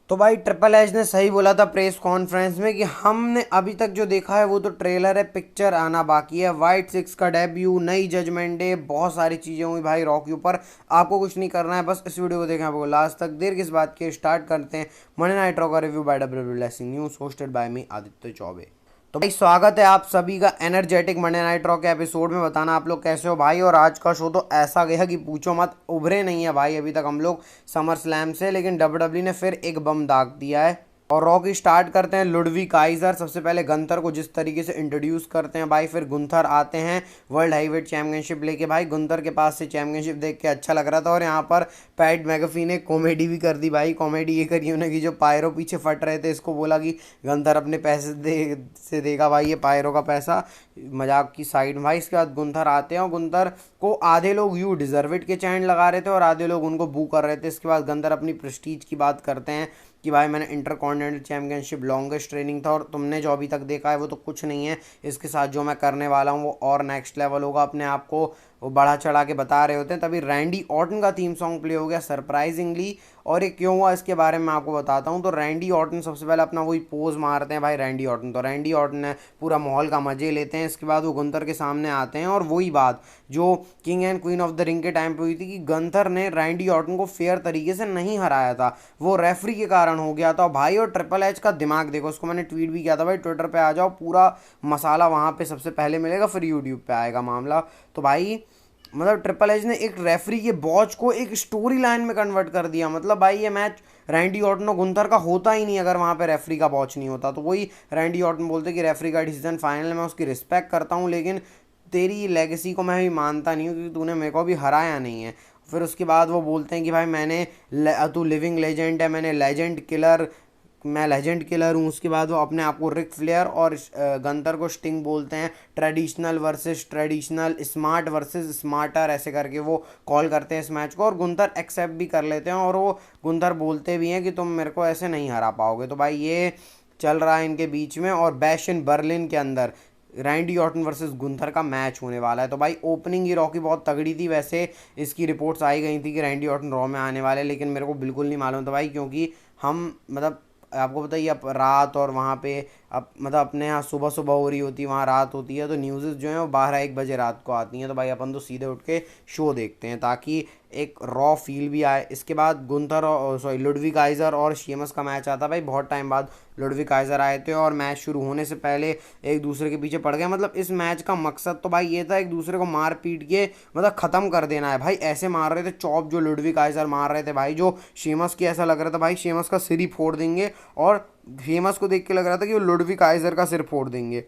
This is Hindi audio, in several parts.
तो भाई ट्रिपल एच ने सही बोला था प्रेस कॉन्फ्रेंस में कि हमने अभी तक जो देखा है वो तो ट्रेलर है, पिक्चर आना बाकी है। वाइट सिक्स का डेब्यू, नई जजमेंट डे, बहुत सारी चीज़ें हुई भाई रॉ के ऊपर। आपको कुछ नहीं करना है, बस इस वीडियो को देखें आपको लास्ट तक। देर किस बात की, स्टार्ट करते हैं मंडे नाइट रॉ का review by W W news, hosted by me Aditya Chaubey. तो भाई स्वागत है आप सभी का एनर्जेटिक मंडे नाइट रॉ के एपिसोड में। बताना आप लोग कैसे हो भाई। और आज का शो तो ऐसा गया कि पूछो मत, उभरे नहीं है भाई अभी तक हम लोग समर स्लैम से, लेकिन डब्ल्यूडब्ल्यू ने फिर एक बम दाग दिया है। और रॉ की स्टार्ट करते हैं लुडविग काइजर। सबसे पहले गंथर को जिस तरीके से इंट्रोड्यूस करते हैं भाई, फिर गुंथर आते हैं वर्ल्ड हाईवेट चैंपियनशिप लेके। भाई गुंथर के पास से चैंपियनशिप देख के अच्छा लग रहा था। और यहाँ पर पैट मैगफी ने कॉमेडी भी कर दी भाई। कॉमेडी ये करी उन्होंने कि जो पायरो पीछे फट रहे थे, इसको बोला कि गंथर अपने पैसे देगा भाई, ये पायरो का पैसा। मजाक की साइड भाई। इसके बाद गुंथर आते हैं और गुंथर को आधे लोग यू डिजर्व इट के चैंट लगा रहे थे और आधे लोग उनको बू कर रहे थे। इसके बाद गंथर अपनी प्रेस्टीज की बात करते हैं कि भाई मैंने inter continental championship longest training था और तुमने जो अभी तक देखा है वो तो कुछ नहीं है। इसके साथ जो मैं करने वाला हूँ वो और नेक्स्ट लेवल होगा। अपने आप को वो बढ़ा चढ़ा के बता रहे होते हैं। तभी रैंडी ऑर्टन का थीम सॉन्ग प्ले हो गया सरप्राइजिंगली। और ये क्यों हुआ इसके बारे में मैं आपको बताता हूँ। तो रैंडी ऑर्टन सबसे पहले अपना वही पोज मारते हैं भाई। रैंडी ऑर्टन तो रैंडी ऑर्टन है, पूरा माहौल का मजे लेते हैं। इसके बाद वो गुंथर के सामने आते हैं और वही बात जो king and queen of the ring के टाइम पे हुई थी कि गंथर ने रैंडी ऑर्टन को फेयर तरीके से नहीं हराया था, वो रेफरी के कारण हो गया था भाई। और ट्रिपल एच का दिमाग देखो, उसको मैंने ट्वीट भी किया था भाई, ट्विटर पे आ जाओ, पूरा मसाला वहाँ पे सबसे पहले मिलेगा, फिर यूट्यूब पे आएगा मामला। तो भाई मतलब ट्रिपल एच ने एक रेफरी के बॉच को एक स्टोरी लाइन में कन्वर्ट कर दिया। मतलब भाई ये मैच रैंडी ऑर्टन और गुंथर का होता ही नहीं अगर वहाँ पे रेफरी का बॉच नहीं होता। तो वही रैंडी ऑर्टन बोलते कि रेफरी का डिसीजन फाइनल है, मैं उसकी रिस्पेक्ट करता हूँ, लेकिन तेरी लेगेसी को मैं भी मानता नहीं हूँ क्योंकि तूने मेरे को भी हराया नहीं है। फिर उसके बाद वो बोलते हैं कि भाई तू लिविंग लेजेंड है, मैं लेजेंड किलर हूँ। उसके बाद वो अपने आप को रिक फ्लेयर और गंतर को स्टिंग बोलते हैं। Traditional versus traditional, smart versus smarter, ऐसे करके वो कॉल करते हैं इस मैच को। और गुंतर एक्सेप्ट भी कर लेते हैं और वो गुंतर बोलते भी हैं कि तुम मेरे को ऐसे नहीं हरा पाओगे। तो भाई ये चल रहा है इनके बीच में। और बैश इन बर्लिन के अंदर रैंडी ऑर्टन वर्सेस गुंथर का मैच होने वाला है। तो भाई ओपनिंग ही रॉ की बहुत तगड़ी थी। वैसे इसकी रिपोर्ट्स आई गई थी कि रैंडी ऑर्टन रॉ में आने वाले, लेकिन मेरे को बिल्कुल नहीं मालूम था भाई, क्योंकि हम मतलब आपको बताइए अब रात और वहाँ पे अब मतलब अपने यहाँ सुबह सुबह हो रही होती है, वहाँ रात होती है। तो न्यूज़ जो है वो 12-1 बजे रात को आती हैं। तो भाई अपन तो सीधे उठ के शो देखते हैं ताकि एक रॉ फील भी आए। इसके बाद गुंथर और सॉरी लुडविग काइजर और शेमस का मैच आता भाई। बहुत टाइम बाद लुडविग काइजर आए थे और मैच शुरू होने से पहले एक दूसरे के पीछे पड़ गए। मतलब इस मैच का मकसद तो भाई ये था एक दूसरे को मार पीट के मतलब ख़त्म कर देना है भाई। ऐसे मार रहे थे चॉप जो लुडविग काइजर मार रहे थे भाई, जो शेमस की ऐसा लग रहा था भाई शेमस का सिर ही फोड़ देंगे। और शेमस को देख के लग रहा था कि वो लुडविग काइजर का सिर फोड़ देंगे।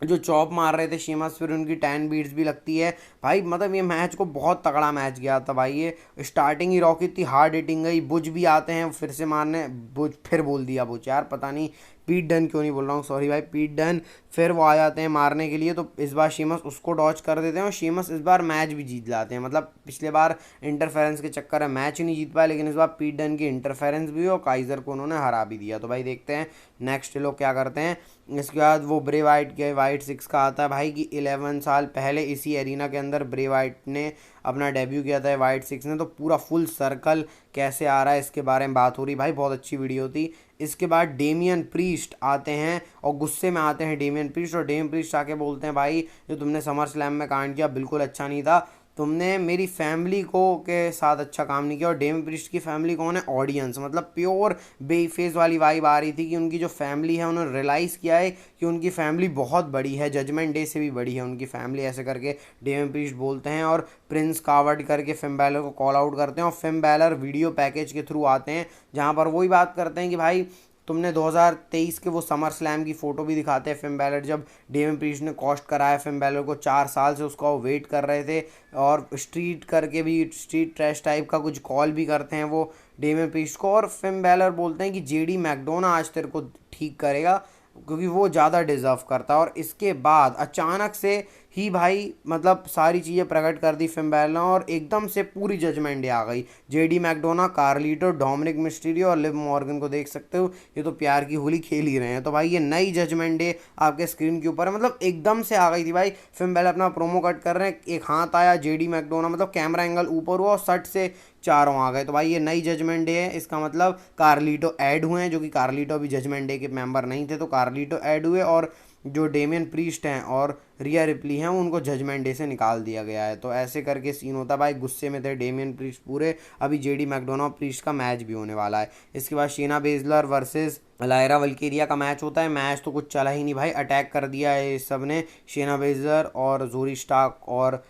जो चॉप मार रहे थे शेमस, फिर उनकी 10 बीट्स भी लगती है भाई। मतलब ये मैच को बहुत तगड़ा मैच गया था भाई। ये स्टार्टिंग ही रॉकी इतनी हार्ड हिटिंग गई। बुज भी आते हैं फिर से मारने, बुज फिर बोल दिया बुज, यार पता नहीं पीट डन क्यों नहीं बोल रहा हूँ, सॉरी भाई, पीट डन। फिर वो आ जाते हैं मारने के लिए। तो इस बार शेमस उसको डॉच कर देते हैं और शेमस इस बार मैच भी जीत लाते हैं। मतलब पिछले बार इंटरफेरेंस के चक्कर में मैच ही नहीं जीत पाया, लेकिन इस बार पीट डन की इंटरफेरेंस भी हुई और काइजर को उन्होंने हरा भी दिया। तो भाई देखते हैं नेक्स्ट लोग क्या करते हैं। इसके बाद वो ब्रे वाइट के वाइट सिक्स का आता है भाई कि 11 साल पहले इसी एरिना के अंदर ब्रे वाइट ने अपना डेब्यू किया था वाइट सिक्स ने। तो पूरा फुल सर्कल कैसे आ रहा है इसके बारे में बात हो रही भाई, बहुत अच्छी वीडियो थी। इसके बाद डेमियन प्रीस्ट आते हैं और गुस्से में आते हैं डेमियन प्रीस्ट। और डेमियन प्रीस्ट आके बोलते हैं भाई जो तुमने समर स्लैम में कांड किया बिल्कुल अच्छा नहीं था, तुमने मेरी फैमिली को के साथ अच्छा काम नहीं किया। और डेमियन प्रीस्ट की फैमिली कौन है, ऑडियंस। मतलब प्योर बेफेस वाली वाइब आ रही थी कि उनकी जो फैमिली है उन्होंने रियलाइज़ किया है कि उनकी फैमिली बहुत बड़ी है, जजमेंट डे से भी बड़ी है उनकी फैमिली, ऐसे करके डेमियन प्रीस्ट बोलते हैं। और प्रिंस कावर्ड करके फिम बैलर को कॉल आउट करते हैं और फिम बैलर वीडियो पैकेज के थ्रू आते हैं जहाँ पर वही बात करते हैं कि भाई तुमने 2023 के वो समर स्लैम की फ़ोटो भी दिखाते हैं फिम बैलर, जब डेमियन प्रीस्ट ने कॉस्ट कराया फिम बैलर को 4 साल से उसका वो वेट कर रहे थे। और स्ट्रीट करके भी स्ट्रीट ट्रैश टाइप का कुछ कॉल भी करते हैं वो डेमियन प्रीस्ट को। और फिम बैलर बोलते हैं कि जेडी मैकडोना आज तेरे को ठीक करेगा क्योंकि वो ज़्यादा डिज़र्व करता है। और इसके बाद अचानक से ही भाई मतलब सारी चीज़ें प्रकट कर दी फिन बैलर ने, और एकदम से पूरी जजमेंट डे आ गई। JD McDonagh, Carlito, Dominik Mysterio और लिव मॉर्गन को देख सकते हो, ये तो प्यार की होली खेल ही रहे हैं। तो भाई ये नई जजमेंट डे आपके स्क्रीन के ऊपर है, मतलब एकदम से आ गई थी भाई। फिन बैलर अपना प्रोमो कट कर रहे हैं, एक हाथ आया जेडी मैकडोना, मतलब कैमरा एंगल ऊपर हुआ और सट से चारों आ गए। तो भाई ये नई जजमेंट डे है, इसका मतलब कार्लिटो ऐड हुए हैं, जो कि कार्लिटो अभी जजमेंट डे के मेंबर नहीं थे, तो कार्लिटो ऐड हुए, और जो डेमियन प्रीस्ट हैं और रिया रिप्ली हैं उनको जजमेंट डे से निकाल दिया गया है। तो ऐसे करके सीन होता है भाई, गुस्से में थे डेमियन प्रीस्ट पूरे। अभी जेडी मैकडोना और प्रीस्ट का मैच भी होने वाला है। इसके बाद शेना बेजलर वर्सेस लायरा वल्केरिया का मैच होता है। मैच तो कुछ चला ही नहीं भाई, अटैक कर दिया है इस सब ने, शेना बेजलर और जोरी स्टार्क और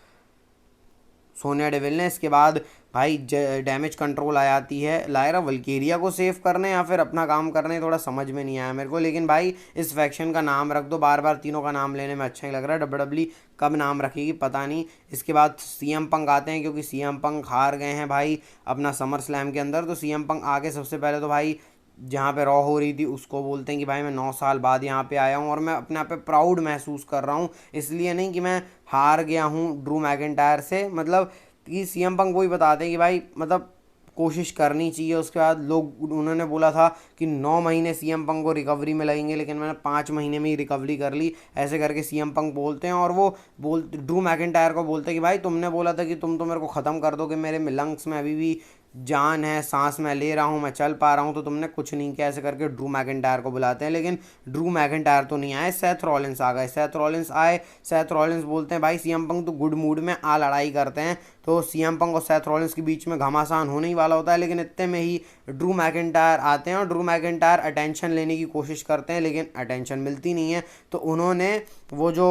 सोनिया डेविल ने। इसके बाद भाई डैमेज कंट्रोल आ जाती है, लायरा वल्केरिया को सेव करने या फिर अपना काम करने, थोड़ा समझ में नहीं आया मेरे को। लेकिन भाई इस फैक्शन का नाम रख दो, बार बार तीनों का नाम लेने में अच्छा ही लग रहा है। डब्ल्यूडब्ल्यू कब नाम रखेगी पता नहीं। इसके बाद सीएम पंक आते हैं, क्योंकि सीएम पंक हार गए हैं भाई अपना समर स्लैम के अंदर। तो सीएम पंक आके सबसे पहले तो भाई जहाँ पे रॉ हो रही थी उसको बोलते हैं कि भाई मैं 9 साल बाद यहाँ पे आया हूँ और मैं अपने आप पे प्राउड महसूस कर रहा हूँ, इसलिए नहीं कि मैं हार गया हूँ ड्रू मैकिंटायर से। मतलब कि सीएम पंक वही बताते हैं कि भाई मतलब कोशिश करनी चाहिए। उसके बाद लोग उन्होंने बोला था कि 9 महीने सीएम पंक को रिकवरी में लगेंगे, लेकिन मैंने 5 महीने में ही रिकवरी कर ली, ऐसे करके सीएम पंक बोलते हैं। और वो ड्रू मैकिंटायर को बोलते हैं कि भाई तुमने बोला था कि तुम तो मेरे को ख़त्म कर दोगे, मेरे लंग्स में अभी भी जान है, सांस मैं ले रहा हूँ, मैं चल पा रहा हूँ, तो तुमने कुछ नहीं किया। ऐसे करके ड्रू मैकिंटायर को बुलाते हैं, लेकिन ड्रू मैकिंटायर तो नहीं आए, सेथ रॉलिंस आ गए। सेथ रॉलिंस आए, सेथ रॉलिंस बोलते हैं भाई सीएम पंक तो गुड मूड में आ लड़ाई करते हैं। तो सीएम पंक और सेथ रॉलिंस के बीच में घमासान होने ही वाला होता है, लेकिन इतने में ही ड्रू मैकिंटायर आते हैं और ड्रू मैकिंटायर अटेंशन लेने की कोशिश करते हैं, लेकिन अटेंशन मिलती नहीं है। तो उन्होंने वो जो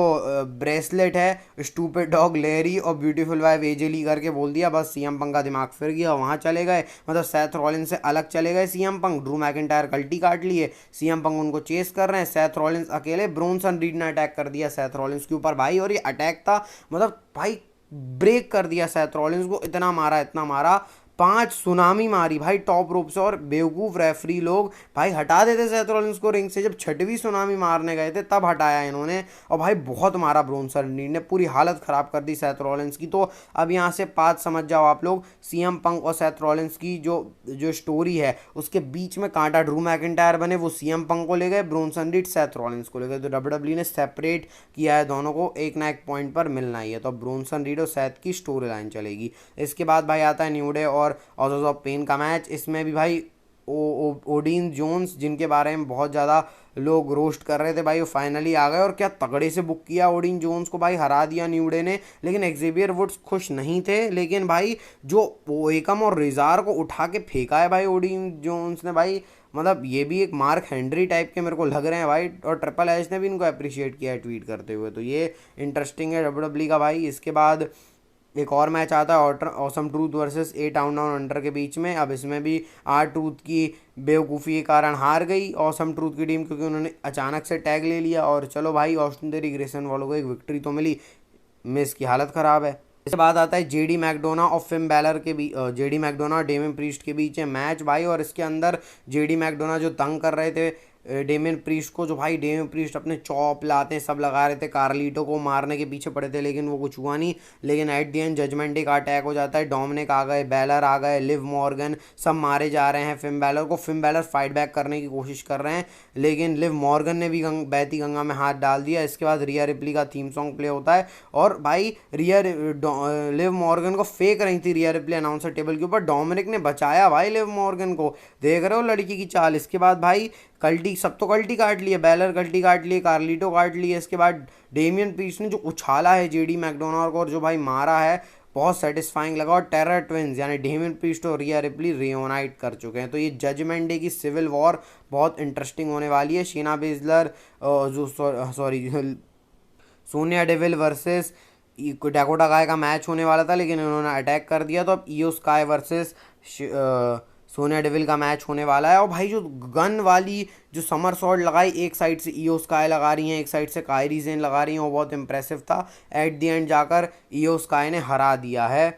ब्रेसलेट है स्टूपिड डॉग लेरी और ब्यूटीफुल वाइफ एजेली करके बोल दिया, बस सीएम पंक का दिमाग फिर गया, वहाँ चले गए, मतलब सेथ रॉलिंस से अलग चले गए सीएम पंक। ड्रू मैकिंटायर गलती काट लिए, सीएम पंक उनको चेस कर रहे हैं, सेथ रॉलिंस अकेले। ब्रोनसन रीड ने अटैक कर दिया सेथ रॉलिंस के ऊपर भाई, और ये अटैक था मतलब भाई ब्रेक कर दिया सेथ रॉलिंस को, इतना मारा इतना मारा, 5 सुनामी मारी भाई टॉप रोप से। और बेवकूफ़ रेफरी लोग भाई हटा देते सेथ रॉलिंस को रिंग से, जब 6वीं सुनामी मारने गए थे तब हटाया इन्होंने। और भाई बहुत मारा ब्रोनसन रीड ने, पूरी हालत ख़राब कर दी सेथ रॉलिंस की। तो अब यहाँ से 5 समझ जाओ आप लोग, सीएम पंक और सेथ रॉलिंस की जो जो स्टोरी है उसके बीच में कांटा ड्रू मैकिंटायर बने, वो सीएम पंक को ले गए, ब्रोनसन रीड सेथ रॉलिंस को ले गए। तो डब्ल्यूडब्ल्यू ने सेपरेट किया है दोनों को, एक ना एक पॉइंट पर मिलना ही है। तो अब ब्रोनसन रीड और सेथ की स्टोरी लाइन चलेगी। इसके बाद भाई आता है न्यू डे और ऑजर्स ऑफ पेन का मैच। इसमें भी भाई ओडीन जोन्स, जिनके बारे में बहुत ज़्यादा लोग रोस्ट कर रहे थे भाई, वो फाइनली आ गए और क्या तगड़े से बुक किया ओडीन जोन्स को भाई, हरा दिया न्यू डे ने। लेकिन एक्जेवियर वुड्स खुश नहीं थे, लेकिन भाई जो ओएकम और रिजार को उठा के फेंका है भाई ओडीन जोन्स ने भाई, मतलब ये भी एक मार्क हेनरी टाइप के मेरे को लग रहे हैं भाई। और ट्रिपल एच ने भी इनको अप्रिशिएट किया है ट्वीट करते हुए, तो ये इंटरेस्टिंग है डब्ल्यूडब्ल्यू का भाई। इसके बाद एक और मैच आता है awesome truth versus A town down under के बीच में। अब इसमें भी आर ट्रूथ की बेवकूफ़ी के कारण हार गई ऑसम ट्रूथ की टीम, क्योंकि उन्होंने अचानक से टैग ले लिया। और चलो भाई ऑस्टिन theory ग्रेसन वालों को एक विक्ट्री तो मिली, मिस की हालत ख़राब है। इसके बाद आता है जेडी मैकडोना और फिन बैलर के बीच, जेडी मैकडोना और डेमियन प्रीस्ट के बीच है मैच भाई। और इसके अंदर जेडी मैकडोना जो तंग कर रहे थे डेमियन प्रीस्ट को, जो भाई डेमियन प्रीस्ट अपने चॉप लाते सब लगा रहे थे, कार्लिटो को मारने के पीछे पड़े थे, लेकिन वो कुछ हुआ नहीं। लेकिन at the end judgment day का अटैक हो जाता है, डोमिनिक आ गए, बैलर आ गए, लिव मॉर्गन, सब मारे जा रहे हैं फिन बैलर को। फिन बैलर फाइट बैक करने की कोशिश कर रहे हैं, लेकिन लिव मॉर्गन ने भी बहती गंगा में हाथ डाल दिया। इसके बाद रिया रिप्ली का थीम सॉन्ग प्ले होता है, और भाई लिव मॉर्गन को फेंक रही थी रिया रिप्ली अनाउंसर टेबल के ऊपर, डोमिनिक ने बचाया भाई लिव मॉर्गन को, देख रहे हो लड़की की चाल। इसके बाद भाई कल्टी, सब तो कल्टी काट लिए, बैलर कल्टी काट लिए, कार्लिटो काट लिए। इसके बाद डेमियन प्रीस्ट ने जो उछाला है जेडी मैकडोना को और जो भाई मारा है, बहुत सेटिस्फाइंग लगा। और टेरर ट्विंस यानी डेमियन प्रीस्ट और रिया रिप्ली रियोनाइट कर चुके हैं। तो ये जजमेंट डे की सिविल वॉर बहुत इंटरेस्टिंग होने वाली है। शीना बेजलर जो सॉरी सोनिया डेविल वर्सेस डैकोटा काय का मैच होने वाला था, लेकिन उन्होंने अटैक कर दिया। तो अब Iyo Sky versus Sonya Deville का मैच होने वाला है। और भाई जो गन वाली जो समर सॉर्ड लगाई, एक साइड से ईओ स्काई लगा रही हैं, एक साइड से कायरी जेन लगा रही हैं, वो बहुत इंप्रेसिव था। एट दी एंड जाकर ईओ स्काई ने हरा दिया है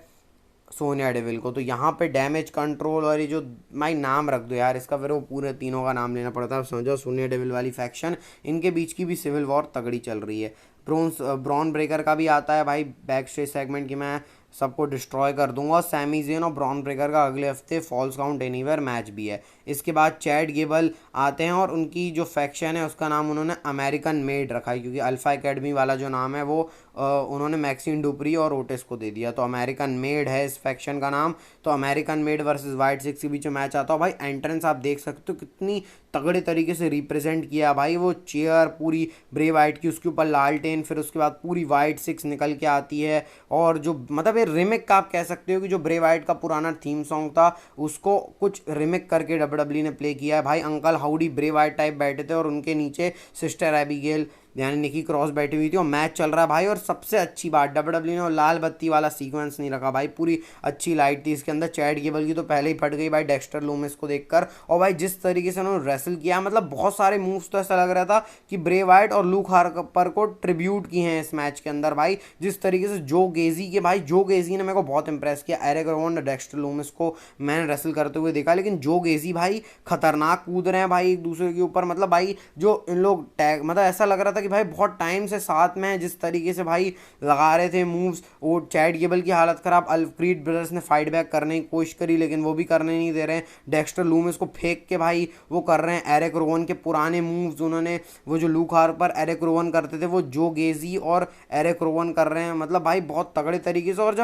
सोनिया डेविल को। तो यहाँ पे डैमेज कंट्रोल और ये जो भाई नाम रख दो यार इसका, फिर वो पूरे तीनों का नाम लेना पड़ता है। समझो सोनिया डेविल वाली फैक्शन, इनके बीच की भी सिविल वॉर तगड़ी चल रही है। ब्रॉन ब्रेकर का भी आता है भाई बैक स्टेज सेगमेंट की मैं सबको डिस्ट्रॉय कर दूंगा। और सैमी ज़ेन और ब्रॉन ब्रेकर का अगले हफ्ते फॉल्स काउंट एनीवेयर मैच भी है। इसके बाद चैड गेबल आते हैं और उनकी जो फैक्शन है उसका नाम उन्होंने अमेरिकन मेड रखा है, क्योंकि अल्फा एकेडमी वाला जो नाम है वो उन्होंने मैक्सिन डुपरी और ओटिस को दे दिया, तो अमेरिकन मेड है इस फैक्शन का नाम। तो American made versus white six के बीच में मैच आता है भाई। एंट्रेंस आप देख सकते हो कितनी तगड़े तरीके से रिप्रेजेंट किया भाई, वो चेयर पूरी ब्रे वाइट की, उसके ऊपर लालटेन, फिर उसके बाद पूरी वाइट सिक्स निकल के आती है। और जो मतलब ये रिमिक का आप कह सकते हो कि जो ब्रे वाइट का पुराना थीम सॉन्ग था उसको कुछ रिमिक करके डब्ल्यू ने प्ले किया है भाई। Uncle howdy Bray Wyatt type बैठे थे और उनके नीचे सिस्टर एबिगेल यानी निकी क्रॉस बैठी हुई थी और मैच चल रहा है भाई। और सबसे अच्छी बात डब्ल्यू ने लाल बत्ती वाला सीक्वेंस नहीं रखा भाई, पूरी अच्छी लाइट थी इसके अंदर। चैड गेबल की तो पहले ही फट गई भाई डेक्स्टर लूमिस को देखकर। और भाई जिस तरीके से उन्होंने रेसल किया, मतलब बहुत सारे मूव्स तो ऐसा लग रहा था कि ब्रे वाइट और लूक हार्पर को ट्रिब्यूट किए हैं इस मैच के अंदर भाई। जिस तरीके से जो गेजी के भाई, जो गेजी ने मेरे को बहुत इंप्रेस किया। एरिक रोवन डेक्स्टर लूमिस को मैंने रेसल करते हुए देखा, लेकिन जो गेजी भाई खतरनाक कूद रहे हैं भाई एक दूसरे के ऊपर। मतलब भाई जो इन लोग टैग, मतलब ऐसा लग रहा था कि भाई बहुत टाइम से साथ में है। जिस तरीके से भाई लगा रहे थे मूव्स, वो चैड गेबल की हालत खराब। अल्फ्रीड ब्रदर्स ने फाइट बैक करने की कोशिश करी लेकिन वो भी करने नहीं दे रहे हैं। डेक्स्टर लूमिस को फेंक के भाई वो कर रहे हैं एरिक रोवन के पुराने मूव्स, उन्होंने वो जो लूक हार्पर एरिक रोवन करते थे वो जो गेजी और एरिक रोवन कर रहे हैं। मतलब भाई बहुत तगड़े तरीके से। और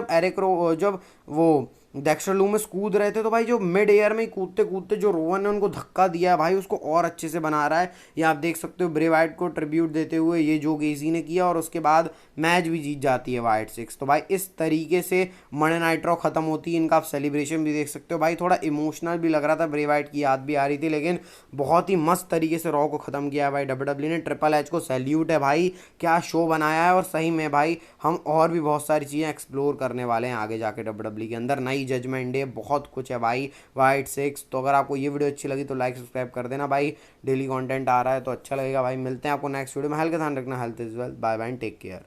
जब वो डेक्स्टर लूमिस कूद रहे थे तो भाई जो मिड एयर में कूदते कूदते जो रोवन ने उनको धक्का दिया है भाई उसको और अच्छे से बना रहा है। ये आप देख सकते हो ब्रे वाइट को ट्रिब्यूट देते हुए ये जो गेजी ने किया, और उसके बाद मैच भी जीत जाती है वाइट सिक्स। तो भाई इस तरीके से मंडे नाइट रॉ खत्म होती है। इनका आप सेलिब्रेशन भी देख सकते हो भाई, थोड़ा इमोशनल भी लग रहा था, ब्रे वाइट की याद भी आ रही थी, लेकिन बहुत ही मस्त तरीके से रॉ को खत्म किया है भाई डब्ल्यू ने। ट्रिपल एच को सैल्यूट है भाई, क्या शो बनाया है। और सही में भाई हम और भी बहुत सारी चीज़ें एक्सप्लोर करने वाले हैं आगे जाके डब्ल्यू के अंदर। नई जजमेंट डे, बहुत कुछ है भाई वाइट सिक्स। तो अगर आपको ये वीडियो अच्छी लगी तो लाइक सब्सक्राइब कर देना भाई, डेली कंटेंट आ रहा है तो अच्छा लगेगा भाई। मिलते हैं आपको नेक्स्ट वीडियो में। हेल्थ का ध्यान रखना, health is wealth. Bye bye, take care.